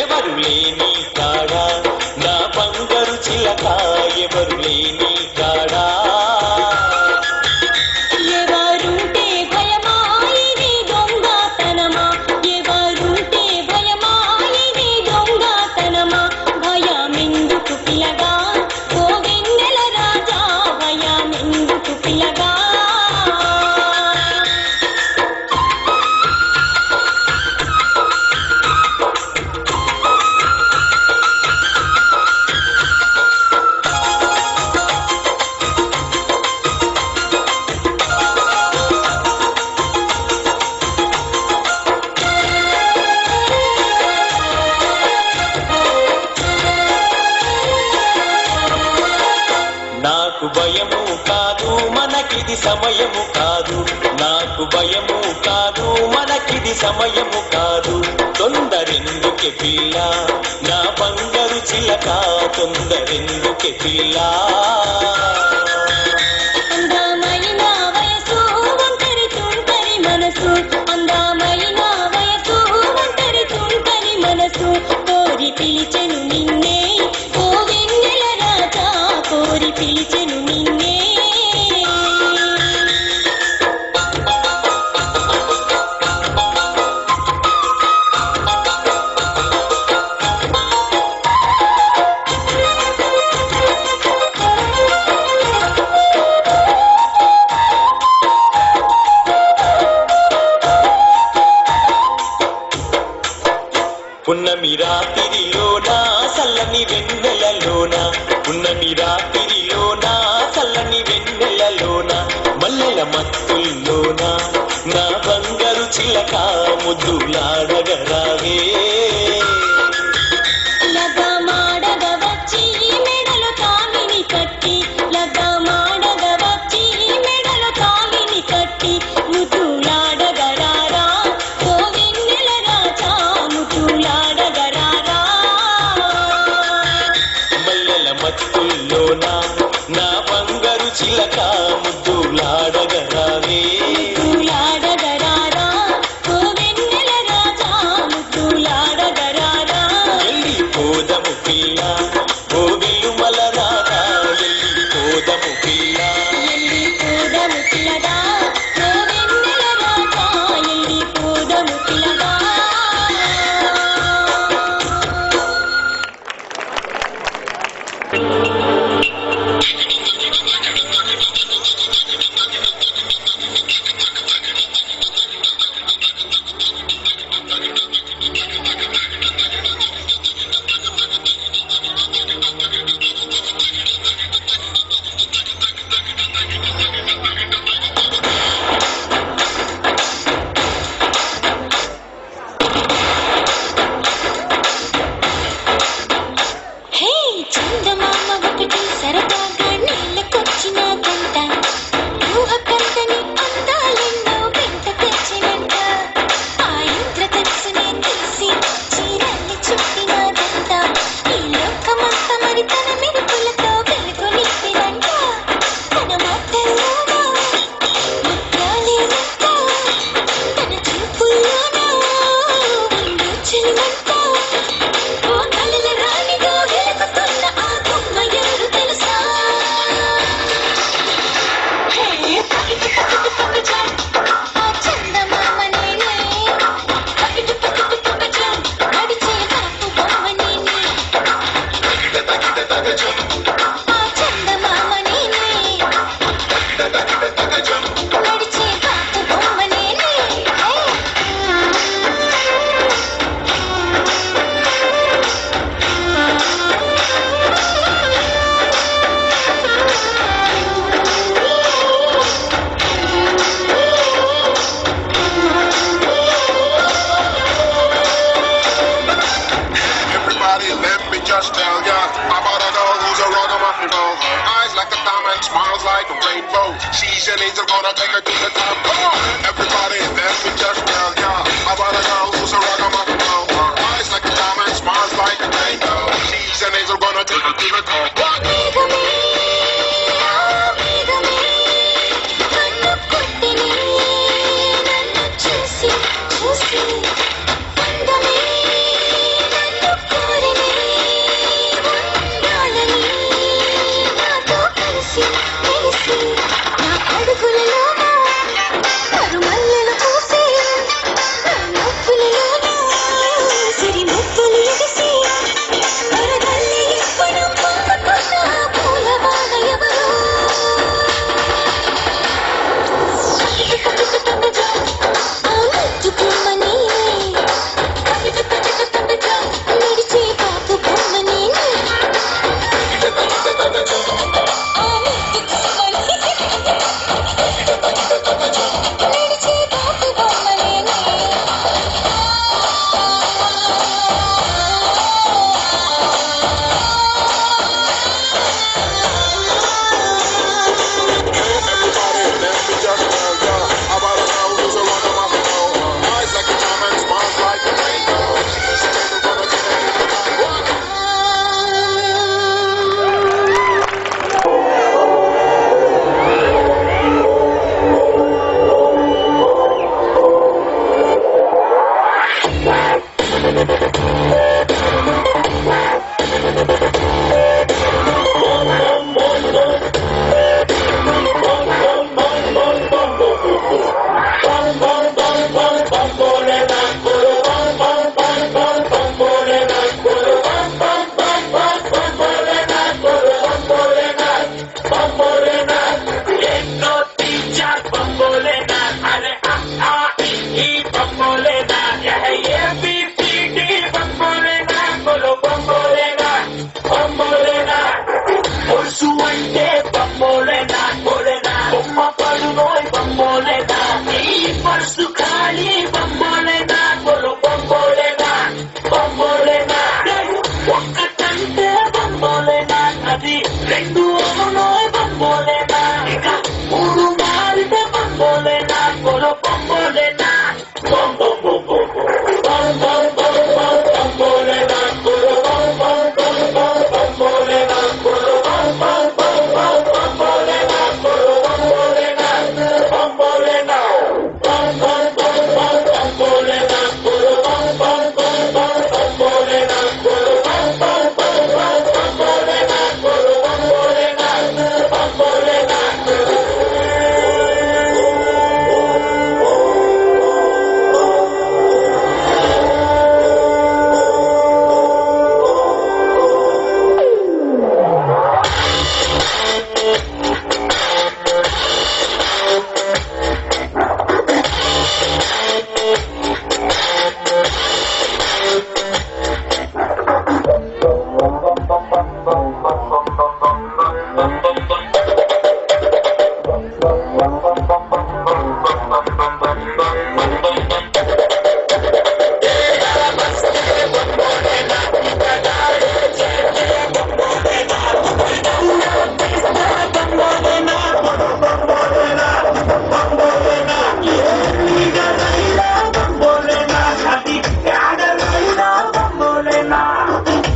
ఎవరు లేని కాడా నా బంగారు చిలక ఎవరు లేని కాడా ఎవరుంటే భయమా ఇది దొంగతనమా ఎవరుంటే భయమా ఇది దొంగతనమా భయమెందుకు పిల్లగా ఓ వెన్నెల రాజా భయమెందుకు పిల్లగా నాకు భయము కాదు మనకిది సమయము కాదు నాకు భయము కాదు మనకిది సమయము కాదు తొందరెందుకే పిల్ల నా బంగారు చిలక తొందరెందుకే పిల్ల అందమైన వయసు ఒంటరి తుంటరి మనసు అందమైన వయసు ఒంటరి తుంటరి మనసు కోరి పిలిచెను నిన్నే ఓ వెన్నెల రాజా కోరి పిలిచెను నిన్నే పున్నమి రాత్రిలోన చల్లని వెన్నెలలోన పున్నమి రాత్రిలోన చల్లని వెన్నెలలోన మల్లెల మత్తుల్లోన నా బంగారు చిలక ముద్దులాడగరావే లగమాడగ వచ్చి మెడలో తాళిని కట్టి లగమాడగ వచ్చి మెడలో తాళిని కట్టి ముద్దులాడగరారా ఓ వెన్నెల రాజా ముద్దులాడగరారా మల్లెల మత్తుల్లోన నా బంగారు చిలక ముద్దులాడగరావే ముద్దులాడగరారా ఓ వెన్నెల రాజా ముద్దులాడగరారా వెళ్ళిపోదము పిల్ల ఓ విలుమల రాధా వెళ్ళిపోదము పిల్ల ఎల్లిపోదము పిల్లగా ఓ వెన్నెల రాజా ఎల్లిపోదము పిల్లగా హే చందమామ ఒకటి సరదాగా నీళ్ళకొచ్చిన గంట ఊహ కందని అందాలెన్నో వెంట తెచ్చినంట ఆ ఇంద్రధనుసునే తీసి చీరల్ని చుట్టినదంట ఈ లోకమంతా మరి తన మెరుపులతో వెలుగు నింపినంట తన మాటల్లోనా ముత్యాలేనంట తన చూపుల్లోనా ఉండు చెలిమంట ఓ కలల రాణిగా వెలుగుతున్న ఆ బొమ్మ ఎవరు తెలుసా హే పకిటి పకిటి పకజం ఆ చందమామ నేనే పకిటి పకిటి పకజం నడిచే కాపు బొమ్మ నేనే ఆ చందమామ నేనే నడిచే కాపు బొమ్మ నేనే Everybody, let me just tell ya about a girl who's a ragamuffin. Eyes like a diamond, smiles like a rainbow. She's an angel, gonna take her to the top. Come on, everybody, let me just tell ya about a girl who's a ragamuffin. Eyes like a diamond, smiles like a rainbow. She's an angel, gonna take her to the top. What? మేఘమే ఆ మేఘమే కన్ను కొట్టిని నన్ను చూసి చూసి అందమే నన్ను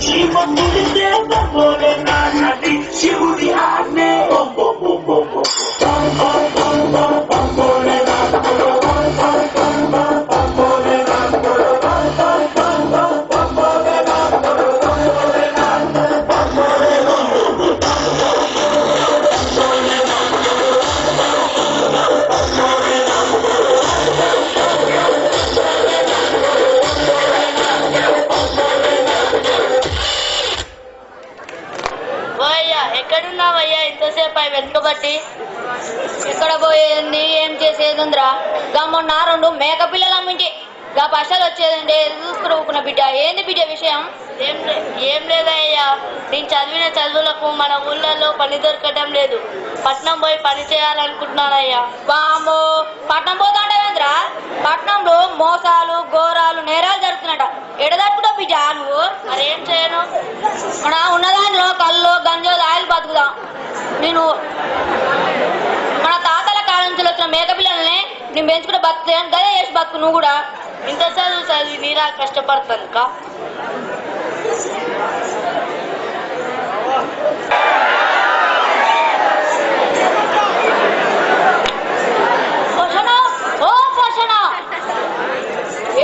శ్రీమంతుడితే బొమ్మోలే నాటి శివుడి ఆజ్ఞే ఎక్కడున్నావయ్యా ఇంతసేపు అవి వెనుకబట్టి ఎక్కడ పోయేది ఏం చేసేది ఉందిరా గా మొన్న 2 మేక పిల్లలు అమ్మింటి గా పైసలు వచ్చేదండి చూసుకున్న బిడ్డ ఏంది బిడ్డ విషయం ఏం లేదయ్యా నేను చదివిన చదువులకు మన ఊళ్ళలో పని దొరకడం లేదు పట్నం పోయి పని చేయాలనుకుంటున్నానయ్యా బామో పట్నం పోతాండవేంద్రా పట్నంలో మోసాలు ఘోరాలు నేరాలు జరుగుతున్నట ఎడదట్టుకుంటా బిడ్డ నువ్వు మరేం చేయను మన ఉన్నదానిలో కళ్ళు గంజో ఆయిల్ బతుకుదాం నేను మన తాతల కాలం నుంచి వచ్చిన మేక పిల్లల్ని నేను పెంచుకుంటే బతుకుతాను గదే చేసి బతుకు నువ్వు కూడా ఇంత చదివి నీరా కష్టపడతాను కా పోషణ ఓ పోషణ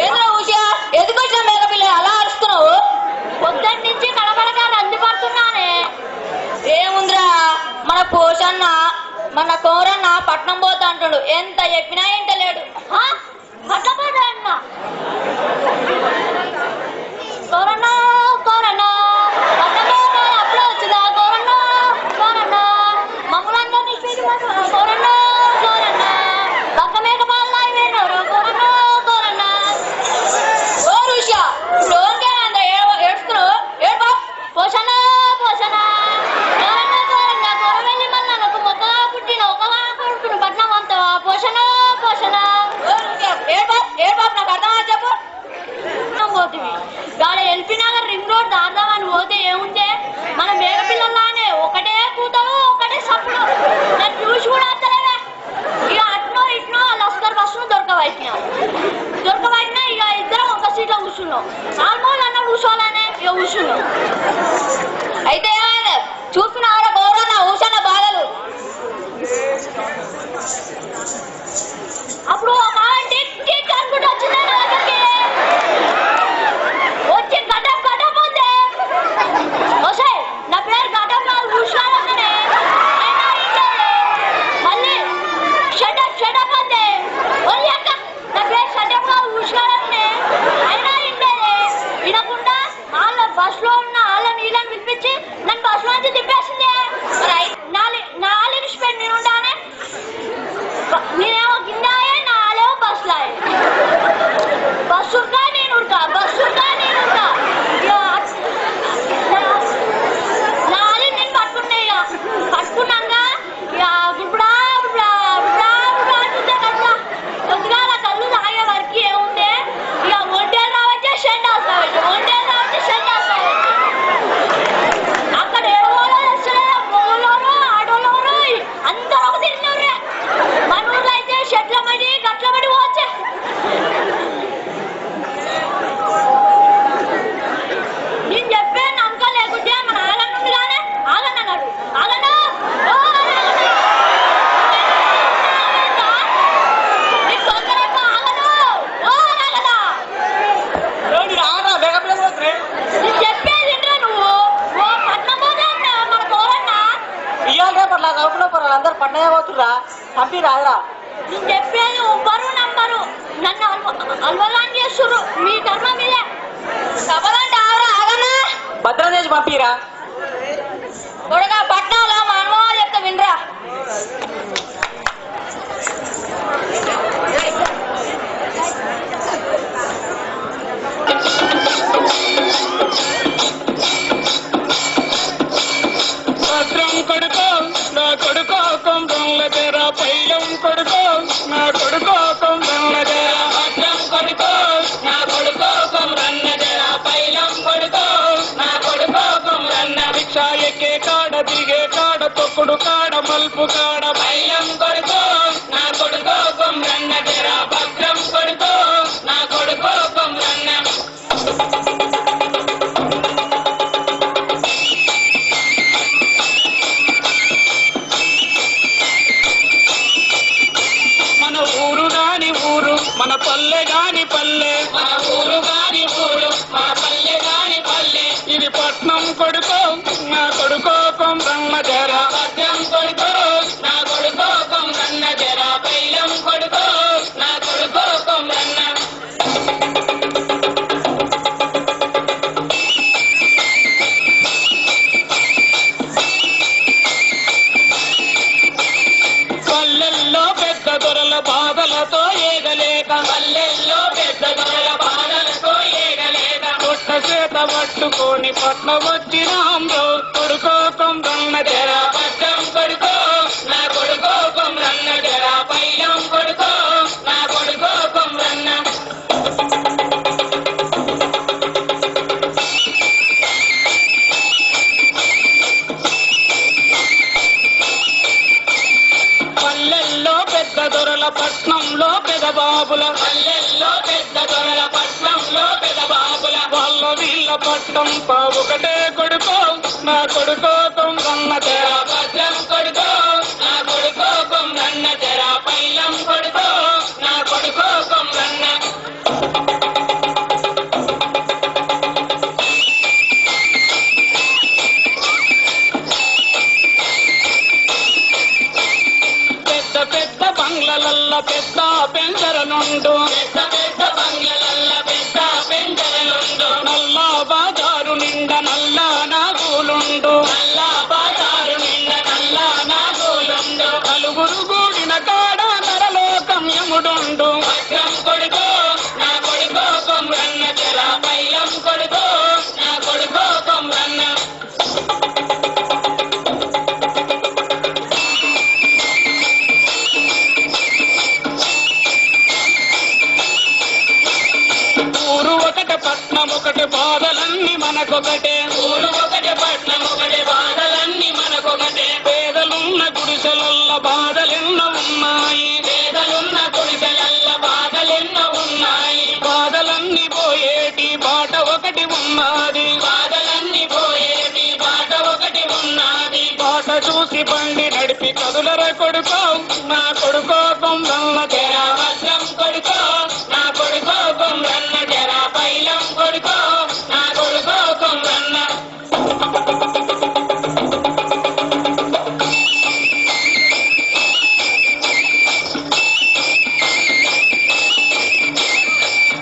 ఏదో ఉషా ఎదుకొచ్చిన మేక పిల్ల అలా అరుస్తున్నావు పొద్దున్న నుంచి కడబడగా రంది పడుతున్నానే ఏముందిరా మన పోషన్న మన కోరన్న పట్నం పోతా అంటాడు ఎంత చెప్పినా ఎంత లేడు పట్నం పోతా అన్న కోరన్న కోరన్న పట్నం అప్పుడే వచ్చిందా కోరన్న కోరన్న మమ్మల్ని అందరినీ కోరన్న కోరన్న పక్క మేక పాలు అయిపోయినారు కోరన్న కోరన్న ఓ ఋషా ఇప్పుడు ఓకే అందరూ ఏడుస్తున్నావు ఏడు పోషణ పోషణ కోరన్న కోరన్న కోరవెల్లి మళ్ళా నాకు మొక్కగా పుట్టిన ఒకగా కొడుకును పట్నం అంతావా పోషణ పోషణ ఏడు బాబు నాకు అర్థమా చెప్పు పోతుంది గాలి ఎల్పీ నగర్ రింగ్ రోడ్ దాదామని పోతే ఏముంది మన మేక పిల్లల్లానే ఒకటే కూతలు ఒకటే సప్పుడు నేను చూసి కూడా వస్తలేదా ఇక అట్నో ఇట్నో లస్కర్ బస్సును దొరకబట్టినా ఇక ఇద్దరం ఒక సీట్లో కూర్చున్నాం ఆల్మోస్ట్ అన్న కూర్చోవాలనే ఇక కూర్చున్నాం అయితే ఏమైంది చూస్తున్నారా గౌరవ ఊసన్న బాధలు అప్పుడు ఒక టిక్ టిక్ అనుకుంటూ వచ్చింది నా దగ్గరికి వచ్చి గడ్డం గడ్డం ఉంది వస్తే నా పేరు గడ్డం కాదు కూర్చోవాలనే మళ్ళీ షటప్ షటప్ అంతే ఒరి అక్క నా పేరు షటప్ కాదు కూర్చోవాలనే అయినా ఇంటేది వినకుండా వాళ్ళ బస్సులో ఉన్న వాళ్ళని వీళ్ళని పిలిపించి నన్ను బస్సులో నుంచి తిప్పేసింది నాలుగు నిమిషం నేను ఉండానే నేనేమో గిన్నాయే నాలేమో బస్సులాయే బస్సుకా నేను ఉడకా బస్సుకా నేను ఉడకా నాలుగు నేను పట్టుకున్నా ఇక పట్టుకున్నాక ఇప్పుడు కొద్దిగా నా కళ్ళు తాగే వరకు ఏముంది ఇక ఒంటేలు రావచ్చే షెడ్ వస్తావచ్చు ఒంటేలు రావచ్చే షెడ్ వస్తావచ్చు అక్కడ ఏడవలో వస్తలేదు మొగలోరు ఆడోలోరు అందరూ ఒక తిరిగినవ్రే మన ఊర్లో అయితే షెడ్ల మడి గట్ల మడి పోవచ్చే నేను చెప్పే నమ్మకం లేకుంటే మన ఆగన్న ఉంది కానీ ఆగన్న అన్నాడు ఆగన్న నీకు తొందర ఆగను ఓ ఆగదా నేను చెప్పేది ఇంట్లో నువ్వు ఓ పట్నం పోతా మన కోరన్న ఇయ్యాల రేపట్లా కలుపులో పర్వాలేదు అందరు పట్టణమే పోతుర్రా పంపి రాదురా నేను చెప్పేది ఉబ్బరు నంబరు నన్ను అల్వగాన్ చేస్తుర్రు మీ ధర్మ మీదే సభలంటే ఆవరా ఆగన్నా భద్రం చేసి పంపిరా కొడుగా పట్నంలో మా అనుభవాలు చెప్తా వినరా భద్రం కొడుకో నా కొడుకో కొండంల తెర పైలం కొడుకో నా కొడుకో కొండంల తెర భద్రం కొడుకో నా కొడుకో కొండన్న తెర పైలం కొడుకో నా కొడుకో కొండన్న భిక్ష ఎక్కే కాడ దిగే కాడ తొక్కుడు కాడ మల్పు కాడ పైలం కొడుకో నా కొడుకో కొండన్న తెర భద్రం కొడుకో నా కొడుకో కొండన్న కొడుకో నా కొడుకో కొమ్రన్న జర భద్రం కొడుకో నా కొడుకో కొమ్రన్న జర పైలం కొడుకో నా కొడుకో కొమ్రన్న పల్లెల్లో పెద్ద దొరల బాధలతో ఏగలేక పల్లెల్లో పెద్ద దొరల బాధలతో ఏగలేక పుట్ట చేత పట్టుకొని పట్ల వచ్చినాంలో కొడుకో కొమ్రన్న జర భద్రం కొడుకో నా కొడుకో కొమ్రన్న జర పైలం కొడుకో నా కొడుకో కొమ్రన్న పల్లెల్లో పెద్ద దొరల పట్నంలో పెదబాబుల పల్లెల్లో పెద్ద దొరల పట్నంలో పెదబాబుల వాళ్ళ వీళ్ళ పట్నం ఒకటే కొడుకో నా కొడుకో కొమ్రన్న జర భద్రం కొడుకో నా కొడుకో కొమ్రన్న జర పైలం కొడుకో నా కొడుకో కొమ్రన్న పెద్ద పెద్ద బంగ్లలల్ల పెద్ద పెంచరనుండు పెద్ద పెద్ద బంగ్లలల్ల పెద్ద పెంచరనుండు నల్ల బాజారు నిండా నల్ల నాగులుండు నల్ల బాజారు నిండా నల్ల నాగులుండు నలుగురు గూడిన కాడ నరలోకం యముడుండు భద్రం కొడుకో నా కొడుకో కొమ్రన్న జర పైలం కొడుకో నా కొడుకో కొమ్రన్న ఊరు ఒకటి పట్నం ఒకటి బాధలన్నీ మనకొకటే ఊరు ఒకటి పట్నం ఒకటి బాధలన్నీ మనకొకటే పేదలున్న గుడిసెలల్ల బాధలెన్నో ఉన్నాయి పేదలున్న గుడిసెలల్ల బాధలెన్నో ఉన్నాయి బాధలన్నీ పోయేటి బాట ఒకటి ఉన్నది బాధలన్నీ పోయేటి బాట ఒకటి ఉన్నది బాట చూసి బండి నడిపి కదులర కొడుకో నా కొడుకో కొమ్రన్న జర భద్రం కొడుకో నా కొడుకో కొమ్రన్న జర పైలం కొడుకో నా కొడుకో కొమ్రన్న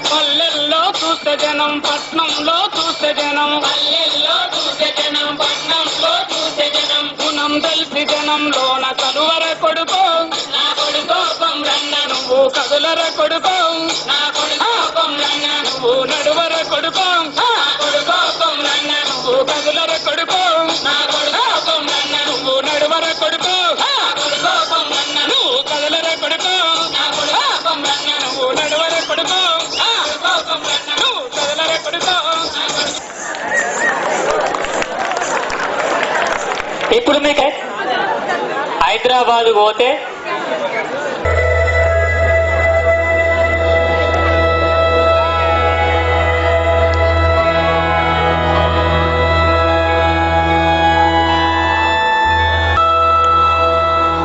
పల్లెల్లో చూస్తే జనం పట్నంలో చూస్తే జనం పల్లెల్లో చూస్తే జనం పట్నంలో చూస్తే జనం గుణం తెలిసి జనంలోన కలువర కొడుకో నా కొడుకో కొమ్రన్న నువ్వు కదులర కొడుకో నా కొడుకో కొమ్రన్న నువ్వు నడువర కొడుకో నా కొడుకో కొమ్రన్న నువ్వు కదులర కొడుకో నా కొడుకో కొమ్రన్న నువ్వు నడువర కొడుకో నా కొడుకో కొమ్రన్న నువ్వు కదులర కొడుకో నా కొడుకో కొమ్రన్న నువ్వు నడువర కొడుకో నా కొడుకో కొమ్రన్న నువ్వు కదులర కొడుకో. ఇప్పుడు మీకు హైదరాబాద్ పోతే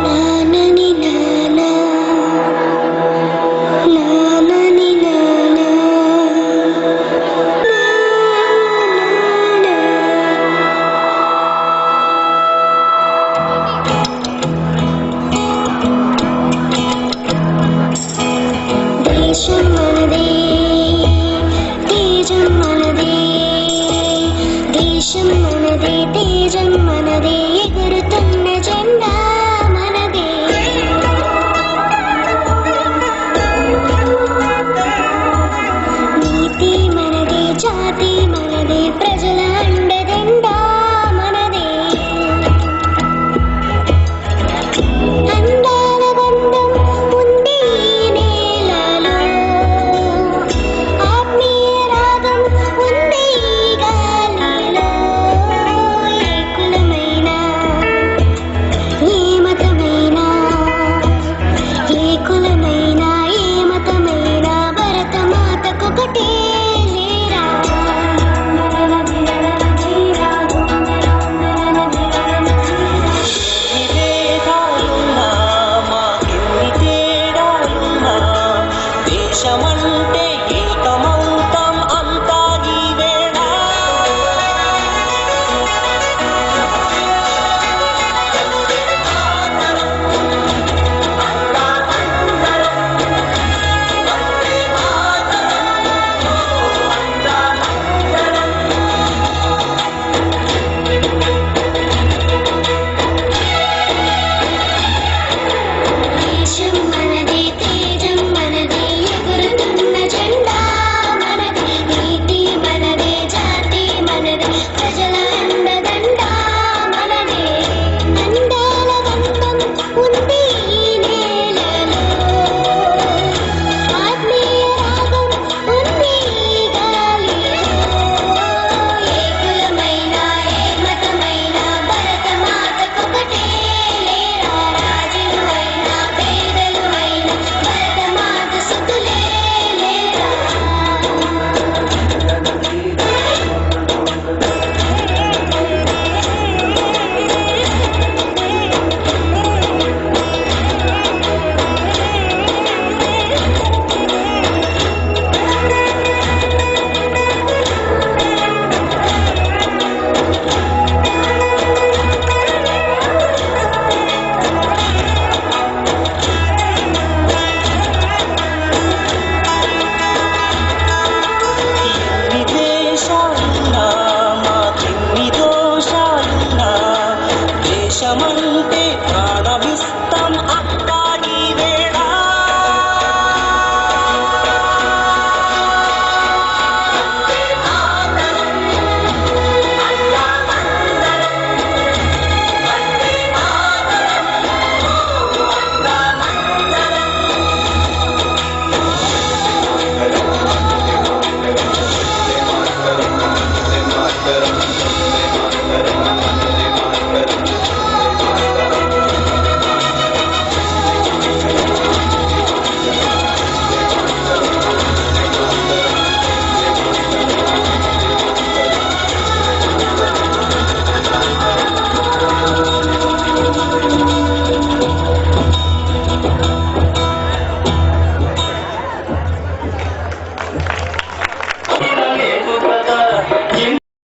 నానని నానా నానని నానా దేశం మనదే తేజం మనదే దేశం మనదే తేజం మనదే ఎగురుతున్న జెండా మనదే నీతి మనదే జాతి మనదే ప్రజల అండదండా మనదే అందాల బంధం ఉంది ఈ నేలలో ఆత్మీయ రాగం ఉంది ఈ గాలిలో ఏ కులమైనా ఏ మతమైనా ఏ కులమైనా ఏ మతమైనా భరతమాతకొకటే లేరా ప్రజల